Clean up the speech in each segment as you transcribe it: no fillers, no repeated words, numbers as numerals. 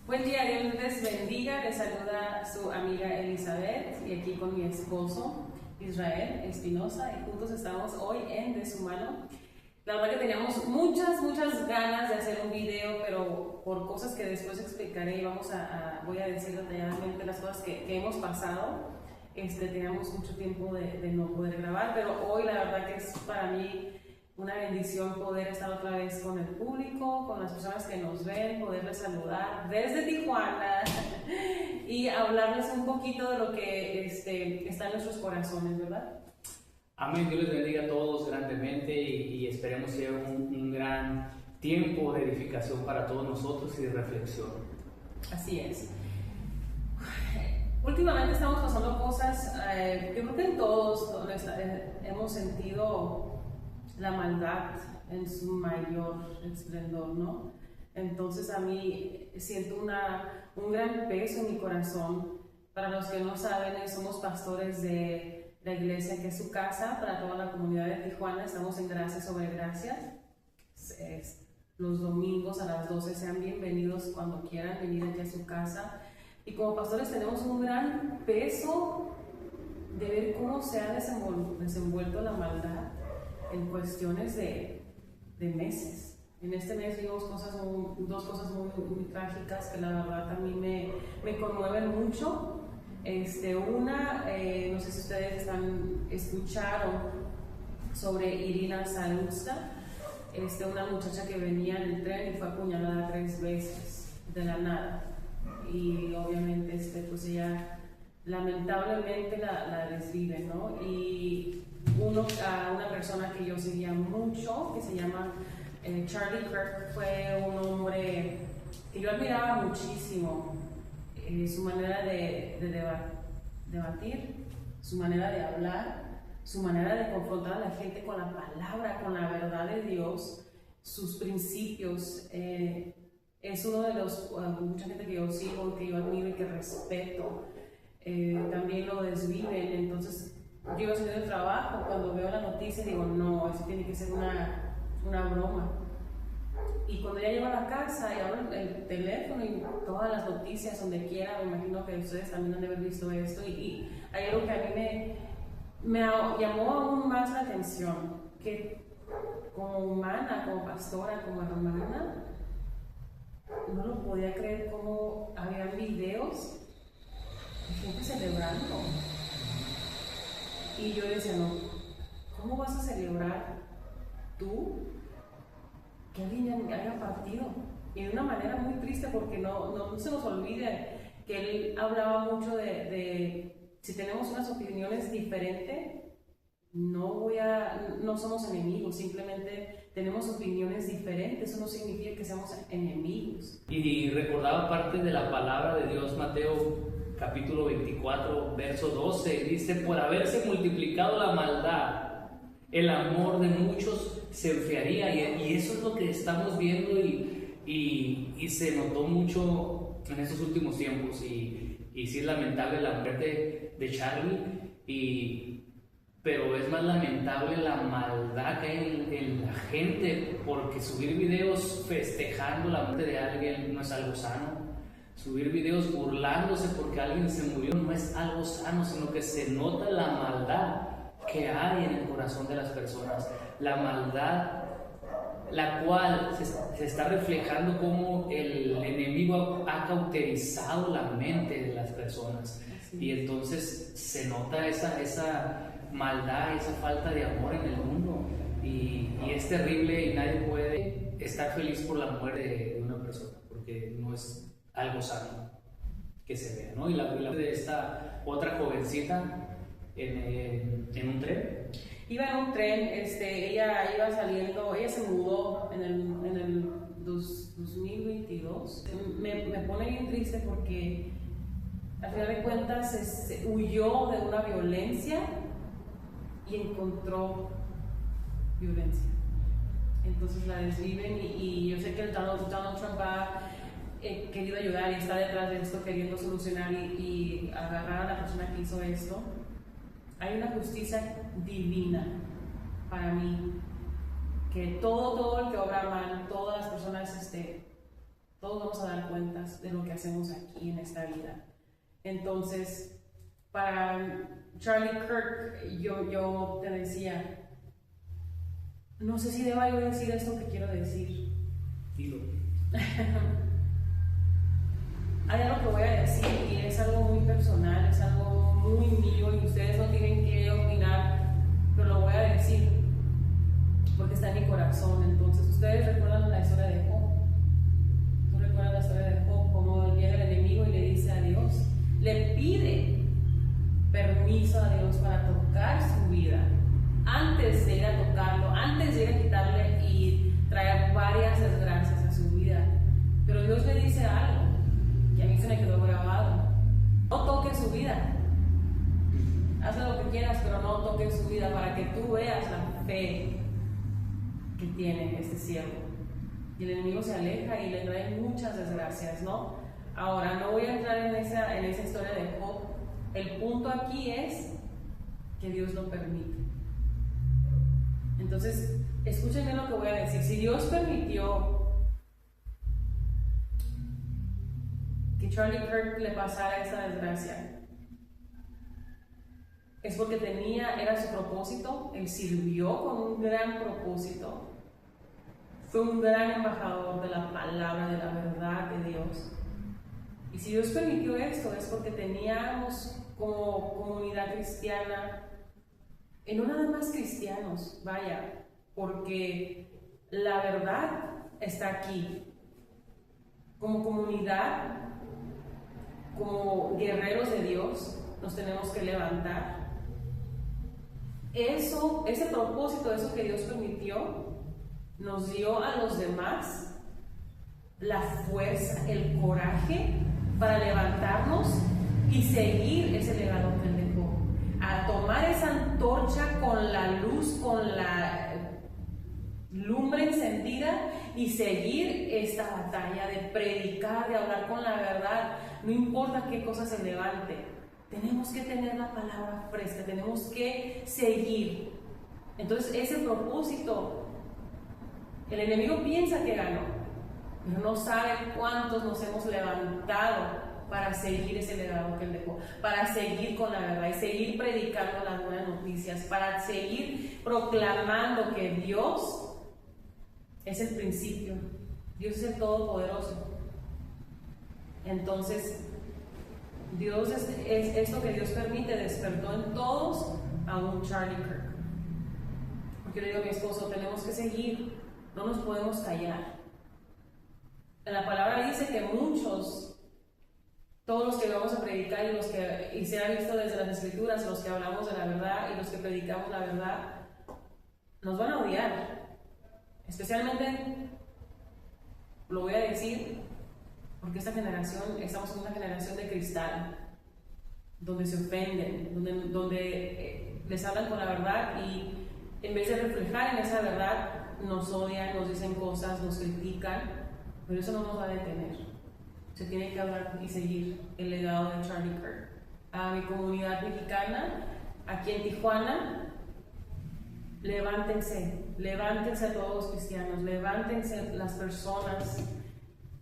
Buen día, Dios les bendiga. Les saluda su amiga Elizabeth y aquí con mi esposo Israel Espinosa y juntos estamos hoy en De Su Mano. La verdad que teníamos muchas ganas de hacer un video, pero por cosas que después explicaré voy a decir detalladamente las cosas que hemos pasado. Teníamos mucho tiempo de no poder grabar, pero hoy la verdad que es para mí una bendición poder estar otra vez con el público, con las personas que nos ven, poderles saludar desde Tijuana y hablarles un poquito de lo que está en nuestros corazones, ¿verdad? Amén, Dios les bendiga a todos grandemente y esperemos que sea un gran tiempo de edificación para todos nosotros y de reflexión. Así es. Últimamente estamos pasando cosas, yo creo que en todos hemos sentido la maldad en su mayor esplendor, ¿no? Entonces a mí siento un gran peso en mi corazón. Para los que no saben, somos pastores de la iglesia que es su casa para toda la comunidad de Tijuana. Estamos en Gracia sobre Gracia. Los domingos a las 12 sean bienvenidos cuando quieran venir aquí a su casa. Y como pastores tenemos un gran peso de ver cómo se ha desenvuelto la maldad en cuestiones de meses. En este mes vimos dos cosas muy trágicas que la verdad a mí me conmueven mucho. No sé si ustedes escucharon sobre Irina Salusta, una muchacha que venía en el tren y fue apuñalada 3 veces de la nada. Y obviamente pues ella lamentablemente la desvive, ¿no? Y una persona que yo seguía mucho, que se llama Charlie Kirk, fue un hombre que yo admiraba muchísimo. Su manera de debatir, su manera de hablar, su manera de confrontar a la gente con la palabra, con la verdad de Dios, sus principios. Es uno de mucha gente que yo sigo, que yo admiro y que respeto. También lo desviven. Entonces yo iba a salir del trabajo, cuando veo la noticia digo, no, eso tiene que ser una broma. Y cuando ya llego a la casa y abro el teléfono y todas las noticias donde quiera, me imagino que ustedes también han de haber visto esto, y hay algo que a mí me llamó aún más la atención, que como humana, como pastora, como hermana, no lo podía creer cómo habían videos de gente celebrando. Y yo decía, no, ¿cómo vas a celebrar tú que alguien haya partido? Y de una manera muy triste, porque no se nos olvide que él hablaba mucho de si tenemos unas opiniones diferentes, no somos enemigos, simplemente tenemos opiniones diferentes. Eso no significa que seamos enemigos. Y recordaba parte de la palabra de Dios, Mateo capítulo 24, verso 12, dice: por haberse multiplicado la maldad, el amor de muchos se enfriaría. Y eso es lo que estamos viendo y se notó mucho en estos últimos tiempos. Y sí es lamentable la muerte de Charlie, pero es más lamentable la maldad que hay en la gente, porque subir videos festejando la muerte de alguien no es algo sano. Subir videos burlándose porque alguien se murió no es algo sano, sino que se nota la maldad que hay en el corazón de las personas. La maldad, la cual se está reflejando como el enemigo ha cauterizado la mente de las personas. Y entonces se nota esa maldad, esa falta de amor en el mundo. Y es terrible, y nadie puede estar feliz por la muerte de una persona, porque no es algo sano que se vea, ¿no? Y la de esta otra jovencita en un tren. Iba en un tren, ella iba saliendo, ella se mudó en el 2022. Me pone bien triste porque al final de cuentas se huyó de una violencia y encontró violencia. Entonces la desviven y yo sé que Donald Trump ha querido ayudar y está detrás de esto queriendo solucionar y agarrar a la persona que hizo esto. Hay una justicia divina para mí, que todo el que obra mal, todas las personas Todos vamos a dar cuentas de lo que hacemos aquí en esta vida. Entonces, para Charlie Kirk, yo te decía, no sé si deba yo decir esto que quiero decir. Dilo. Hay algo que voy a decir y es algo muy personal, es algo muy mío y ustedes no tienen que opinar, pero lo voy a decir porque está en mi corazón. Entonces, ustedes recuerdan la historia de Job. ¿No recuerdan la historia de Job? Como viene el enemigo y le dice a Dios, le pide permiso a Dios para tocar su vida, antes de ir a tocarlo, antes de ir a quitarle y traer varias desgracias a su vida. Pero Dios le dice algo y a mí se me quedó grabado: no toques su vida, hazle lo que quieras, pero no toques su vida, para que tú veas la fe que tiene este siervo. Y el enemigo se aleja y le trae muchas desgracias, ¿no? Ahora, no voy a entrar en esa historia de Job. El punto aquí es que Dios lo permite. Entonces, escúchenme lo que voy a decir. Si Dios permitió que Charlie Kirk le pasara esta desgracia, es porque era su propósito. Él sirvió con un gran propósito. Fue un gran embajador de la palabra, de la verdad de Dios. Y si Dios permitió esto, es porque teníamos como comunidad cristiana, y no nada más cristianos, vaya, porque la verdad está aquí. Como comunidad, como guerreros de Dios, nos tenemos que levantar. Ese propósito, eso que Dios permitió, nos dio a los demás la fuerza, el coraje para levantarnos y seguir ese legado que Él dejó. A tomar esa antorcha con la luz, con la lumbre encendida y seguir esta batalla de predicar, de hablar con la verdad. No importa qué cosa se levante, tenemos que tener la palabra fresca, tenemos que seguir. Entonces, ese propósito, el enemigo piensa que ganó, pero no sabe cuántos nos hemos levantado para seguir ese legado que Él dejó, para seguir con la verdad y seguir predicando las buenas noticias, para seguir proclamando que Dios es el principio, Dios es el Todopoderoso. Entonces, Dios es esto que Dios permite, despertó en todos a un Charlie Kirk. Porque le digo a mi esposo, tenemos que seguir, no nos podemos callar. En la palabra dice que muchos, todos los que vamos a predicar y los que, y se ha visto desde las escrituras, los que hablamos de la verdad y los que predicamos la verdad, nos van a odiar. Especialmente, lo voy a decir, porque esta generación, estamos en una generación de cristal, donde se ofenden, donde les hablan con la verdad y en vez de reflejar en esa verdad, nos odian, nos dicen cosas, nos critican, pero eso no nos va a detener. Se tiene que hablar y seguir el legado de Charlie Kirk. A mi comunidad mexicana, aquí en Tijuana, levántense todos los cristianos, levántense las personas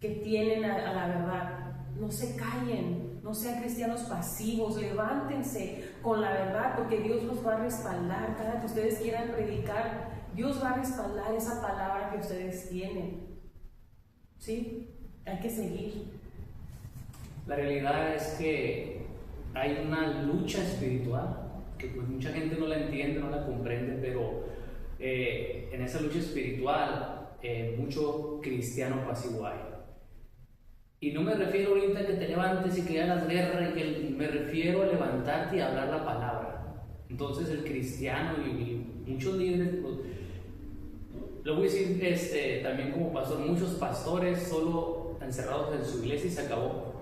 que tienen a la verdad, no se callen, no sean cristianos pasivos, levántense con la verdad, porque Dios los va a respaldar. Cada que ustedes quieran predicar, Dios va a respaldar esa palabra que ustedes tienen. ¿Sí? Hay que seguir. La realidad es que hay una lucha espiritual que pues mucha gente no la entiende, no la comprende, pero en esa lucha espiritual mucho cristiano pasivo hay. Y no me refiero ahorita a que te levantes y que hagas guerra, me refiero a levantarte y hablar la palabra. Entonces el cristiano y muchos líderes, pues, lo voy a decir también como pastor, muchos pastores solo encerrados en su iglesia y se acabó.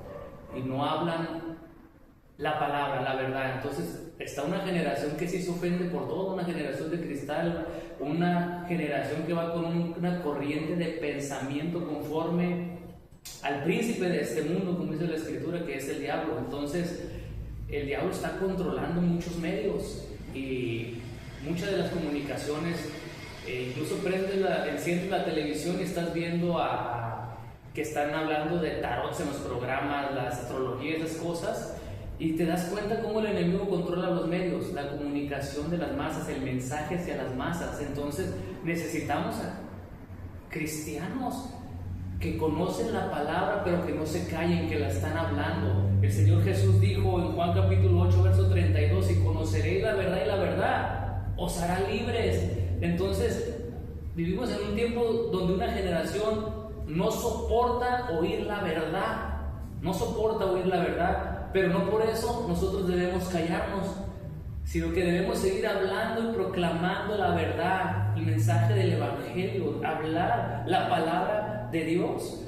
Y no hablan la palabra, la verdad. Entonces está una generación que sí se ofende por todo, una generación de cristal, una generación que va con una corriente de pensamiento conforme al príncipe de este mundo, como dice la escritura, que es el diablo. Entonces el diablo está controlando muchos medios y muchas de las comunicaciones, incluso enciendes la televisión y estás viendo a que están hablando de tarot en los programas, la astrología, esas cosas, y te das cuenta cómo el enemigo controla los medios, la comunicación de las masas, el mensaje hacia las masas. Entonces necesitamos a cristianos que conocen la palabra pero que no se callen, que la están hablando. El Señor Jesús dijo en Juan capítulo 8 verso 32: y conoceréis la verdad y la verdad os hará libres. Entonces vivimos en un tiempo donde una generación no soporta oír la verdad, pero no por eso nosotros debemos callarnos, sino que debemos seguir hablando y proclamando la verdad, el mensaje del Evangelio, hablar la palabra de Dios.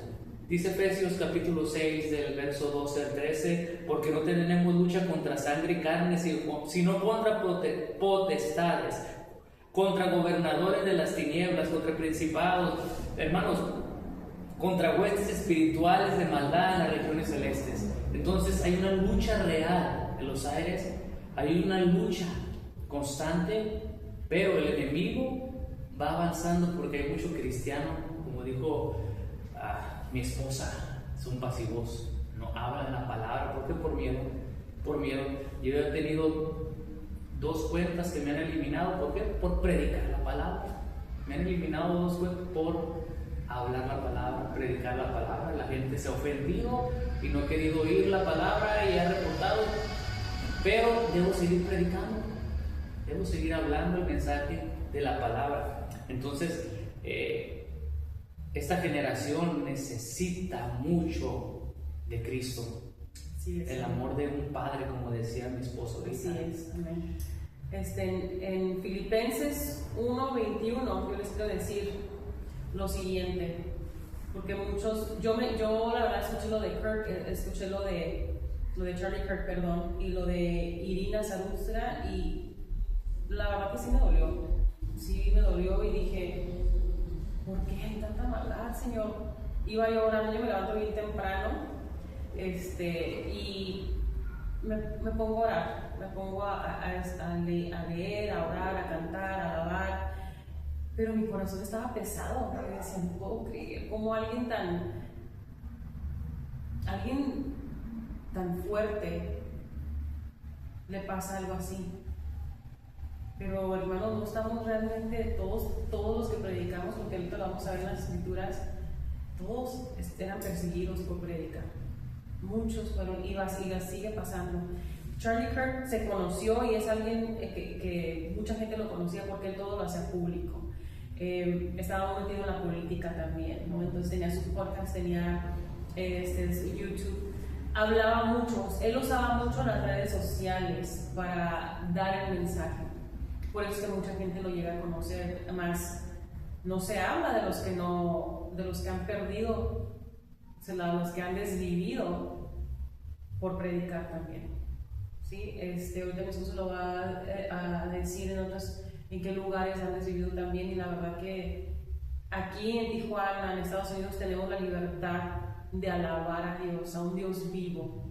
Dice Efesios capítulo 6 del verso 12 al 13: porque no tenemos lucha contra sangre y carne, sino contra potestades, contra gobernadores de las tinieblas, contra principados, hermanos, contra huestes espirituales de maldad en las regiones celestes. Entonces hay una lucha real en los aires, hay una lucha constante, pero el enemigo va avanzando porque hay mucho cristiano, como dijo mi esposa, son pasivos, no hablan la palabra. ¿Por qué? Por miedo. Yo he tenido 2 cuentas que me han eliminado. ¿Por qué? Por predicar la palabra. Me han eliminado 2 cuentas por hablar la palabra, predicar la palabra. La gente se ha ofendido y no ha querido oír la palabra y ha reportado, pero debo seguir predicando, debo seguir hablando el mensaje de la palabra. Entonces esta generación necesita mucho de Cristo, el amor de un padre, como decía mi esposo ahorita. Así es, amén. En Filipenses 1:21 yo les quiero decir lo siguiente, porque muchos, yo la verdad escuché lo de Kirk, escuché lo de Charlie Kirk, perdón, y lo de Irina Zarustra, y la verdad que sí me dolió y dije, ¿por qué hay tanta maldad, Señor? Iba yo orando, yo me levanto bien temprano, y me pongo a orar, me pongo a leer, a orar, a cantar, a alabar, pero mi corazón estaba pesado, porque decía, no puedo creer cómo alguien tan fuerte le pasa algo así. Pero hermanos, no estamos realmente todos los que predicamos, porque ahorita lo vamos a ver en las escrituras, todos eran perseguidos por predicar. Muchos fueron, y sigue pasando. Charlie Kirk se conoció y es alguien que mucha gente lo conocía porque él todo lo hacía público. Estaba metido en la política también, ¿no? Entonces tenía sus podcasts, tenía su YouTube. Hablaba mucho, él usaba mucho las redes sociales para dar el mensaje. Por eso es que mucha gente lo llega a conocer. Además, no se habla de los que han perdido, los que han desvivido por predicar también. ¿Sí? Ahorita mi esposo lo va a decir en qué lugares han desvivido también, y la verdad que aquí en Tijuana, en Estados Unidos, tenemos la libertad de alabar a Dios, a un Dios vivo,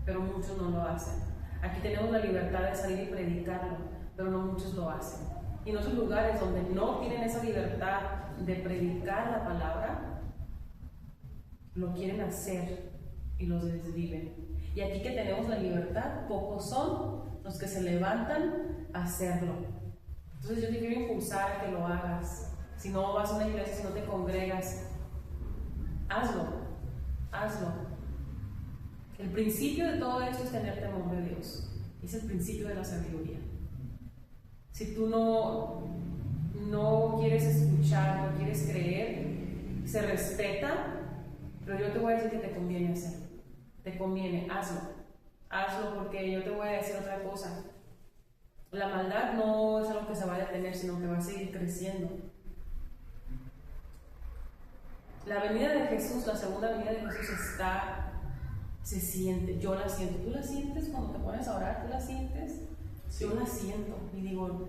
pero muchos no lo hacen. Aquí tenemos la libertad de salir y predicarlo, pero no muchos lo hacen. Y en otros lugares donde no tienen esa libertad de predicar la palabra, lo quieren hacer y los desviven. Y aquí que tenemos la libertad, pocos son los que se levantan a hacerlo. Entonces yo te quiero impulsar a que lo hagas. Si no vas a una iglesia, si no te congregas, hazlo. El principio de todo esto es tener temor de Dios. Es el principio de la sabiduría. Si tú no quieres escuchar, no quieres creer, se respeta, pero yo te voy a decir que te conviene hacerlo. Te conviene, hazlo, porque yo te voy a decir otra cosa. La maldad no es algo que se va a detener, sino que va a seguir creciendo. La venida de Jesús, la segunda venida de Jesús se siente, yo la siento. ¿Tú la sientes cuando te pones a orar? ¿Tú la sientes? Sí. Yo la siento y digo,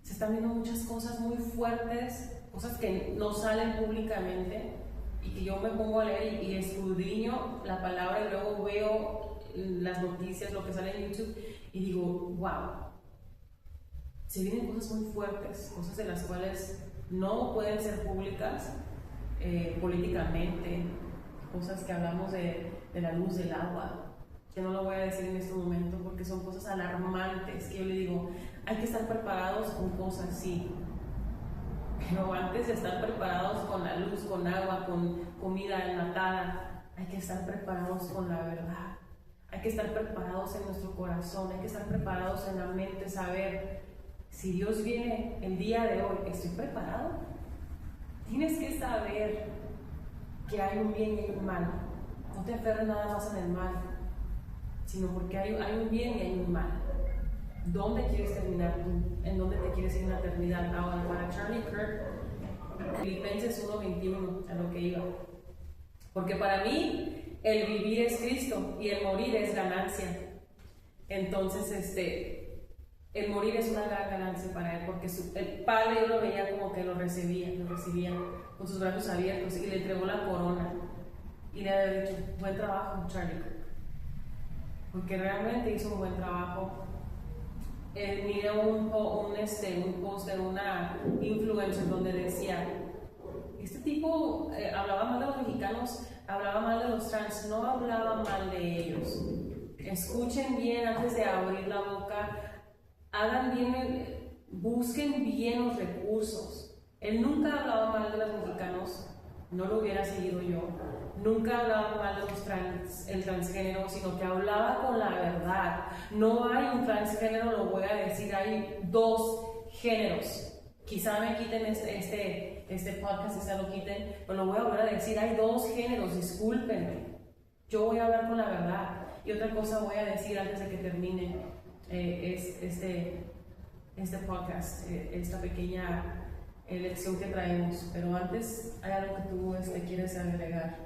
se están viendo muchas cosas muy fuertes, cosas que no salen públicamente, y que yo me pongo a leer y escudriño la palabra y luego veo las noticias, lo que sale en YouTube, y digo, wow, se vienen cosas muy fuertes, cosas de las cuales no pueden ser públicas, políticamente, cosas que hablamos de la luz del agua, que no lo voy a decir en este momento porque son cosas alarmantes, que yo le digo, hay que estar preparados con cosas así, pero antes de estar preparados con la luz, con agua, con comida enlatada, hay que estar preparados con la verdad, hay que estar preparados en nuestro corazón, hay que estar preparados en la mente, saber si Dios viene el día de hoy, ¿estoy preparado? Tienes que saber que hay un bien y hay un mal. No te aferres nada más en el mal, sino porque hay un bien y hay un mal. ¿Dónde quieres terminar tú? ¿En dónde te quieres ir en la eternidad? Ahora, para Charlie Kirk, Filipenses 1:21, a lo que iba. Porque para mí, el vivir es Cristo y el morir es ganancia. Entonces, el morir es una gran ganancia para él, porque el padre yo lo veía como que lo recibía con sus brazos abiertos y le entregó la corona. Y le había dicho, buen trabajo, Charlie Kirk. Porque realmente hizo un buen trabajo. Miré un post de una influencer donde decía, este tipo hablaba mal de los mexicanos, hablaba mal de los trans, no hablaba mal de ellos. Escuchen bien antes de abrir la boca, hagan bien, busquen bien los recursos. Él nunca hablaba mal de los mexicanos, no lo hubiera seguido yo. Nunca hablaba mal de el transgénero, sino que hablaba con la verdad. No hay un transgénero, lo voy a decir, hay 2 géneros. Quizá me quiten este podcast, quizá lo quiten, pero lo voy a volver a decir, hay 2 géneros, discúlpenme. Yo voy a hablar con la verdad. Y otra cosa voy a decir antes de que termine este podcast, esta pequeña lección que traemos. Pero antes, ¿hay algo que tú quieres agregar?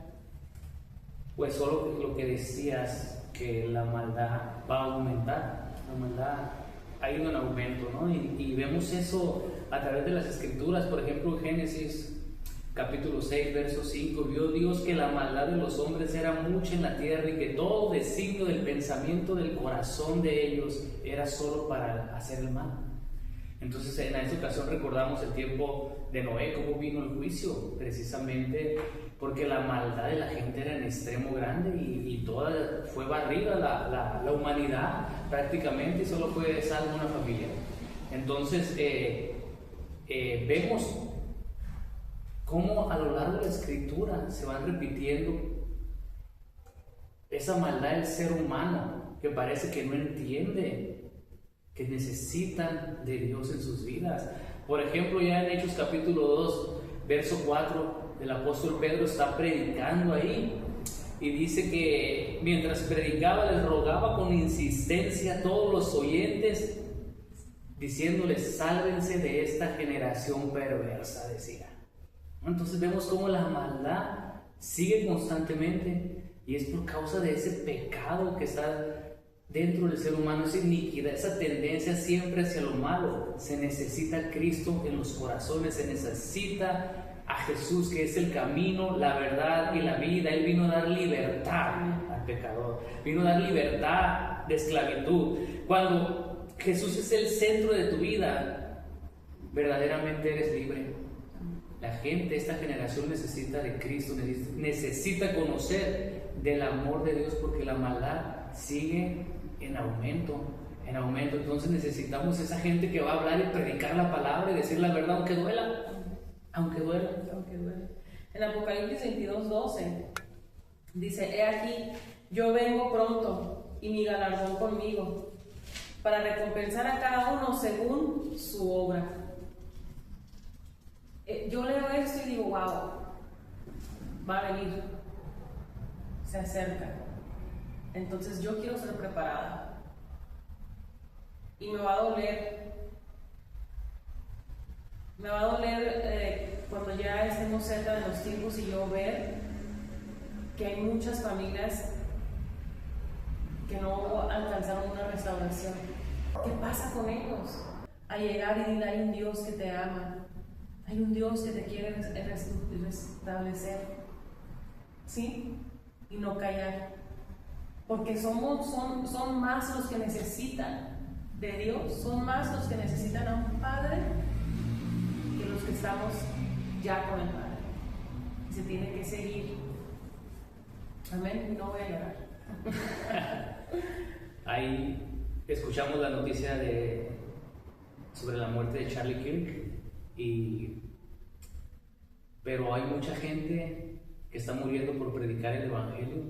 Pues solo lo que decías, que la maldad va a aumentar, la maldad ha ido en aumento, ¿no? Y vemos eso a través de las escrituras. Por ejemplo, en Génesis capítulo 6, verso 5, vio Dios que la maldad de los hombres era mucha en la tierra y que todo designio del pensamiento del corazón de ellos era solo para hacer el mal. Entonces, en esta ocasión recordamos el tiempo de Noé, cómo vino el juicio, precisamente porque la maldad de la gente era en extremo grande y toda fue barrida la humanidad prácticamente, y solo fue salvo una familia. Entonces, vemos cómo a lo largo de la escritura se van repitiendo esa maldad del ser humano que parece que no entiende, que necesitan de Dios en sus vidas. Por ejemplo, ya en Hechos capítulo 2, verso 4, el apóstol Pedro está predicando ahí y dice que mientras predicaba les rogaba con insistencia a todos los oyentes, diciéndoles, sálvense de esta generación perversa, decía. Entonces vemos cómo la maldad sigue constantemente, y es por causa de ese pecado que está dentro del ser humano, esa iniquidad, esa tendencia siempre hacia lo malo. Se necesita a Cristo en los corazones, se necesita a Jesús, que es el camino, la verdad y la vida. Él vino a dar libertad al pecador, vino a dar libertad de esclavitud. Cuando Jesús es el centro de tu vida, verdaderamente eres libre. La gente, esta generación necesita de Cristo, necesita conocer del amor de Dios, porque la maldad sigue en aumento, en aumento. Entonces necesitamos esa gente que va a hablar y predicar la palabra y decir la verdad, aunque duela, aunque duela. En Apocalipsis 22:12 dice, he aquí, yo vengo pronto y mi galardón conmigo, para recompensar a cada uno según su obra. Yo leo esto y digo, wow, va a venir, se acerca. Entonces yo quiero ser preparada. Y me va a doler. Me va a doler cuando ya estemos cerca de los tiempos y yo ver que hay muchas familias que no alcanzaron una restauración. ¿Qué pasa con ellos? A llegar y decir, hay un Dios que te ama. Hay un Dios que te quiere restablecer, ¿sí? Y no callar, porque son más los que necesitan de Dios, son más los que necesitan a un Padre que los que estamos ya con el Padre. y se tiene que seguir. Amén, no voy a llorar. Ahí escuchamos la noticia sobre la muerte de Charlie Kirk, pero hay mucha gente que está muriendo por predicar el Evangelio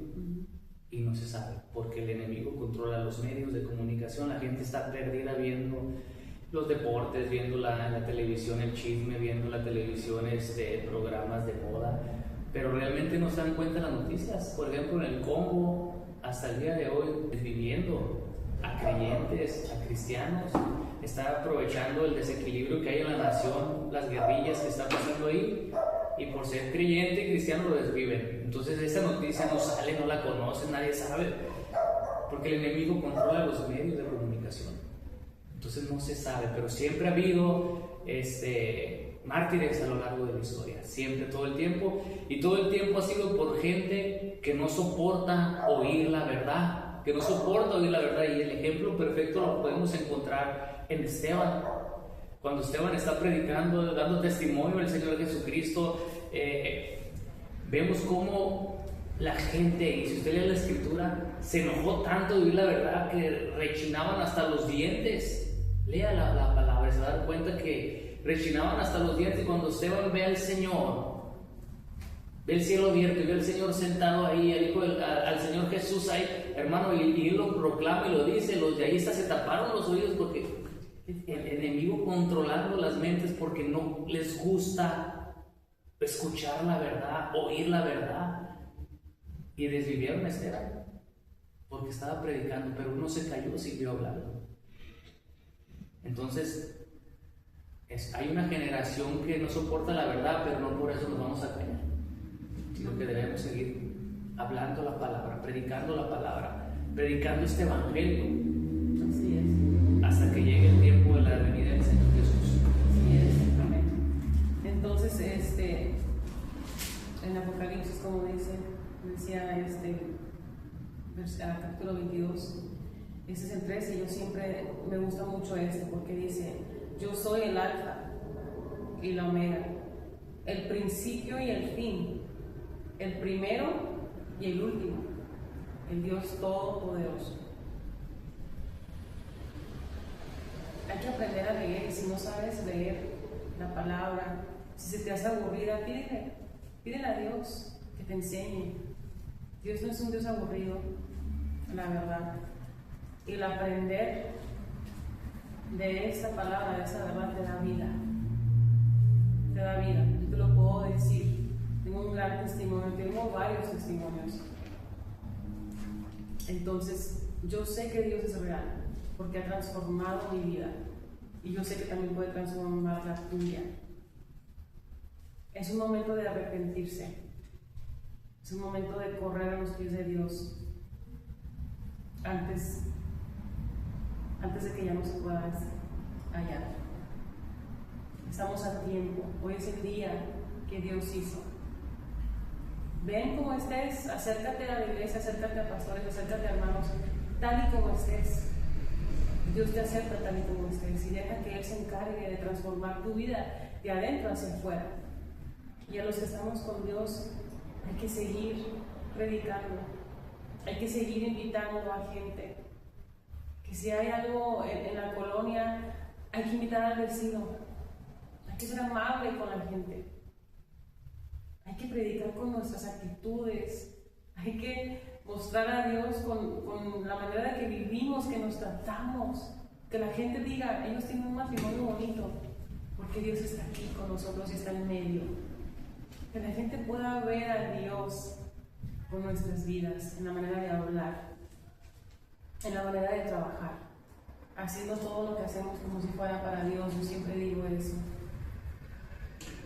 y no se sabe, porque el enemigo controla los medios de comunicación. La gente está perdida viendo los deportes, viendo la televisión, el chisme, viendo la televisión, programas de moda, pero realmente no se dan cuenta de las noticias. Por ejemplo, en el Congo, hasta el día de hoy, desviviendo a creyentes, a cristianos, está aprovechando el desequilibrio que hay en la nación, las guerrillas que están pasando ahí, y por ser creyente y cristiano lo desviven. Entonces esa noticia no sale, no la conoce, nadie sabe, porque el enemigo controla los medios de comunicación. Entonces no se sabe, pero siempre ha habido mártires a lo largo de la historia, siempre, todo el tiempo, y todo el tiempo ha sido por gente que no soporta oír la verdad, y el ejemplo perfecto lo podemos encontrar en Esteban. Cuando Esteban está predicando, dando testimonio del Señor Jesucristo, vemos cómo la gente, y si usted lee la Escritura, se enojó tanto de oír la verdad que rechinaban hasta los dientes. Lea la palabra y se va a dar cuenta que rechinaban hasta los dientes. Y cuando Esteban ve al Señor, ve el cielo abierto y ve al Señor sentado ahí, al Señor Jesús ahí, hermano, y él lo proclama y lo dice, los de ahí hasta se taparon los oídos, porque el enemigo controlando las mentes, porque no les gusta escuchar la verdad, oír la verdad, y desvivieron a Esteban porque estaba predicando, pero uno se cayó, siguió hablando. Entonces hay una generación que no soporta la verdad, pero no por eso nos vamos a callar, sino que debemos seguir hablando la palabra, predicando este evangelio. Así es. Hasta que llegue el tiempo de la venida del Señor Jesús. Así es. Amén. Entonces, en Apocalipsis, como decía capítulo 22, ese es el 13, yo siempre me gusta mucho porque dice: yo soy el alfa y la omega, el principio y el fin, el primero y el último, el Dios todopoderoso. Hay que aprender a leer, y si no sabes leer la palabra, si se te hace aburrida, pídele a Dios que te enseñe. Dios no es un Dios aburrido, la verdad. Y el aprender de esa palabra, de esa verdad, te da vida. Te da vida. Yo te lo puedo decir. Tengo un gran testimonio, tengo varios testimonios. Entonces, yo sé que Dios es real, porque ha transformado mi vida, y yo sé que también puede transformar la tuya. Es un momento de arrepentirse, es un momento de correr a los pies de Dios antes de que ya no se pueda hallar. Estamos a tiempo, hoy es el día que Dios hizo. Ven como estés, acércate a la iglesia, acércate a pastores, acércate a hermanos, tal y como estés. Dios te acepta tal y como estés, y deja que Él se encargue de transformar tu vida de adentro hacia afuera. Y a los que estamos con Dios hay que seguir predicando, hay que seguir invitando a gente. Que si hay algo en la colonia, hay que invitar al vecino, hay que ser amable con la gente, hay que predicar con nuestras actitudes, hay que mostrar a Dios con la manera de que vivimos, que nos tratamos, que la gente diga: ellos tienen un matrimonio bonito, porque Dios está aquí con nosotros y está en medio. Que la gente pueda ver a Dios con nuestras vidas, en la manera de hablar, en la manera de trabajar, haciendo todo lo que hacemos como si fuera para Dios. Yo siempre digo eso.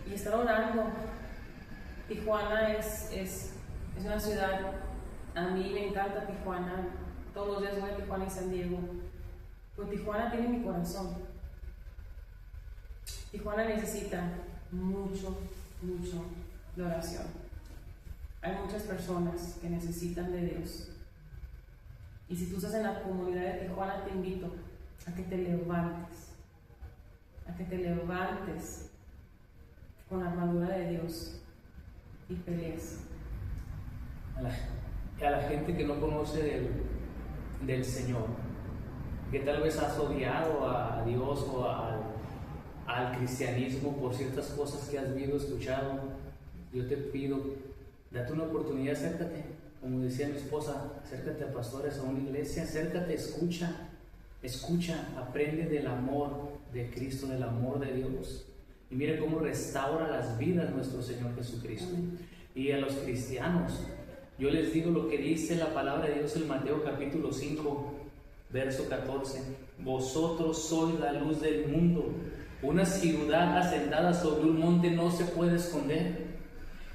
Y estar orando. Tijuana es una ciudad, a mí me encanta Tijuana, todos los días voy a Tijuana y San Diego, pues Tijuana tiene mi corazón. Tijuana necesita mucho de oración. Hay muchas personas que necesitan de Dios. Y si tú estás en la comunidad de Tijuana, te invito a que te levantes con la armadura de Dios, y pelees. A la gente que no conoce del Señor, que tal vez has odiado a Dios o al cristianismo por ciertas cosas que has visto, escuchado, yo te pido, date una oportunidad, acércate, como decía mi esposa, acércate a pastores, a una iglesia, acércate, escucha, aprende del amor de Cristo, del amor de Dios, y mire cómo restaura las vidas nuestro Señor Jesucristo. Amén. Y a los cristianos, yo les digo lo que dice la palabra de Dios en Mateo capítulo 5, verso 14: vosotros sois la luz del mundo. Una ciudad asentada sobre un monte no se puede esconder,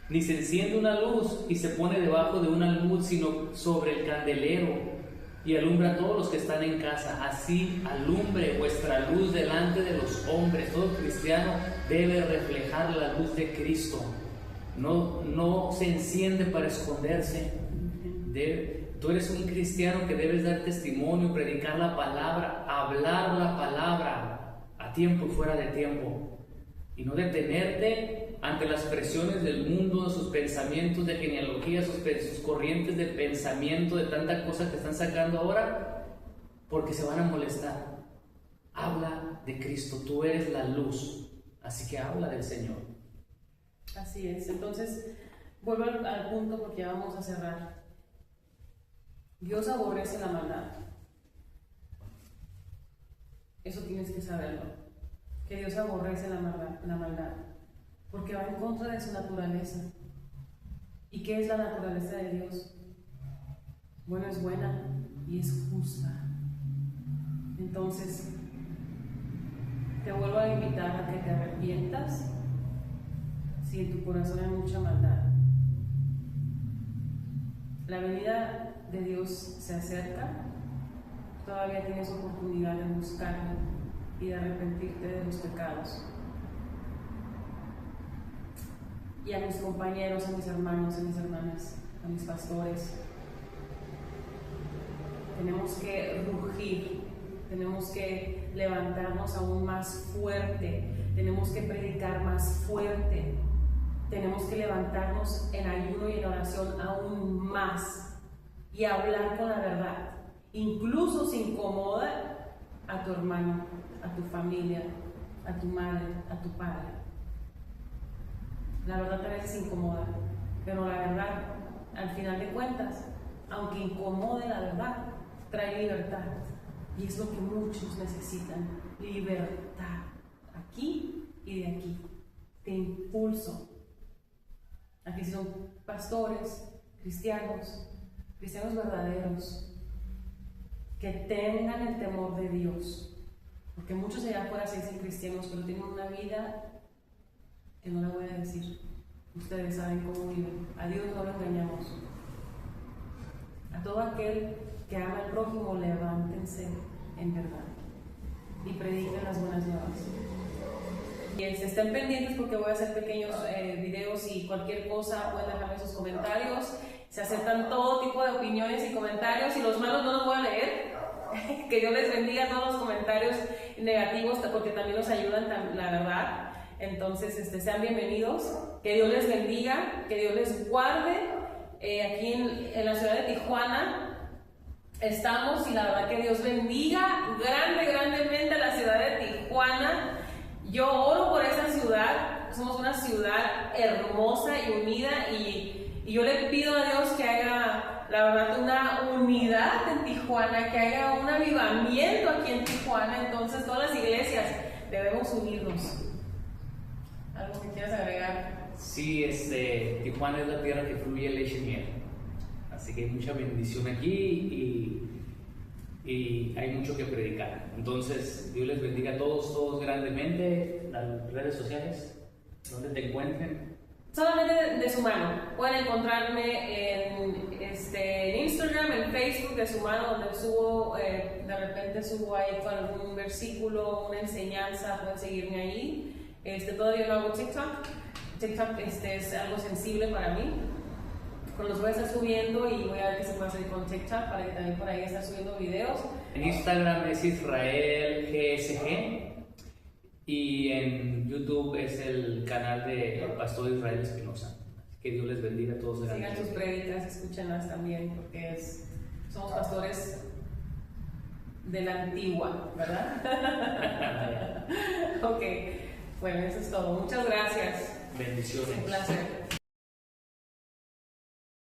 ni se enciende una luz y se pone debajo de una luz, sino sobre el candelero, y alumbra a todos los que están en casa. Así alumbre vuestra luz delante de los hombres. Todo cristiano debe reflejar la luz de Cristo. No se enciende para esconderse. Tú eres un cristiano que debes dar testimonio, predicar la palabra, hablar la palabra a tiempo y fuera de tiempo, y no detenerte ante las presiones del mundo, sus pensamientos de genealogía, sus corrientes de pensamiento, de tanta cosa que están sacando ahora, porque se van a molestar. Habla de Cristo, tú eres la luz, así que habla del Señor. Así es. Entonces, vuelvo al punto porque ya vamos a cerrar. Dios aborrece la maldad. Eso tienes que saberlo. Que Dios aborrece la maldad. Porque va en contra de su naturaleza. ¿Y qué es la naturaleza de Dios? Bueno, es buena y es justa. Entonces, te vuelvo a invitar a que te arrepientas si en tu corazón hay mucha maldad. La venida de Dios se acerca. Todavía tienes oportunidad de buscarlo y de arrepentirte de los pecados. Y a mis compañeros, a mis hermanos, a mis hermanas, a mis pastores, tenemos que rugir, tenemos que levantarnos aún más fuerte, tenemos que predicar más fuerte, tenemos que levantarnos en ayuno y en oración aún más y hablar con la verdad. Incluso si incomoda a tu hermano, a tu familia, a tu madre, a tu padre. La verdad a veces incomoda, pero la verdad, al final de cuentas, aunque incomode, la verdad trae libertad. Y es lo que muchos necesitan: libertad, aquí y de aquí. Te impulso. Aquí son pastores, cristianos verdaderos, que tengan el temor de Dios, porque muchos allá afuera se dicen cristianos, pero tienen una vida que no la voy a decir. Ustedes saben cómo viven. A Dios no lo engañamos. A todo aquel que ama al prójimo, levántense en verdad y prediquen las buenas nuevas. Y estén pendientes porque voy a hacer pequeños videos, y cualquier cosa pueden dejarme sus comentarios. Se aceptan todo tipo de opiniones y comentarios, y los malos no los voy a leer. Que Dios les bendiga todos los comentarios negativos, porque también nos ayudan, la verdad. Entonces, sean bienvenidos. Que Dios les bendiga, que Dios les guarde. Aquí en la ciudad de Tijuana estamos, y la verdad que Dios bendiga grandemente a la ciudad de Tijuana. Yo oro por esa ciudad. Somos una ciudad hermosa y unida, y yo le pido a Dios que haga, la verdad, una unidad en Tijuana, que haya un avivamiento aquí en Tijuana. Entonces, todas las iglesias debemos unirnos. ¿Algo que quieras agregar? Sí, Tijuana es la tierra que fluye leche y miel. Así que hay mucha bendición aquí y hay mucho que predicar. Entonces, Dios les bendiga a todos grandemente. Las redes sociales, donde te encuentren. Solamente de su mano. Pueden encontrarme en Instagram, en Facebook, de su mano, donde subo, de repente subo ahí con algún versículo, una enseñanza. Pueden seguirme ahí. Todavía no hago TikTok. TikTok es algo sensible para mí. Pero los voy a estar subiendo, y voy a ver qué se puede hacer con TikTok para que también por ahí estar subiendo videos. En Instagram es Israel GSG, y en YouTube es el canal de Pastor Israel Espinosa. Que Dios les bendiga a todos. Sigan sus prédicas, escúchenlas también, porque somos pastores de la antigua, ¿verdad? Ok, bueno, eso es todo. Muchas gracias. Bendiciones. Un placer.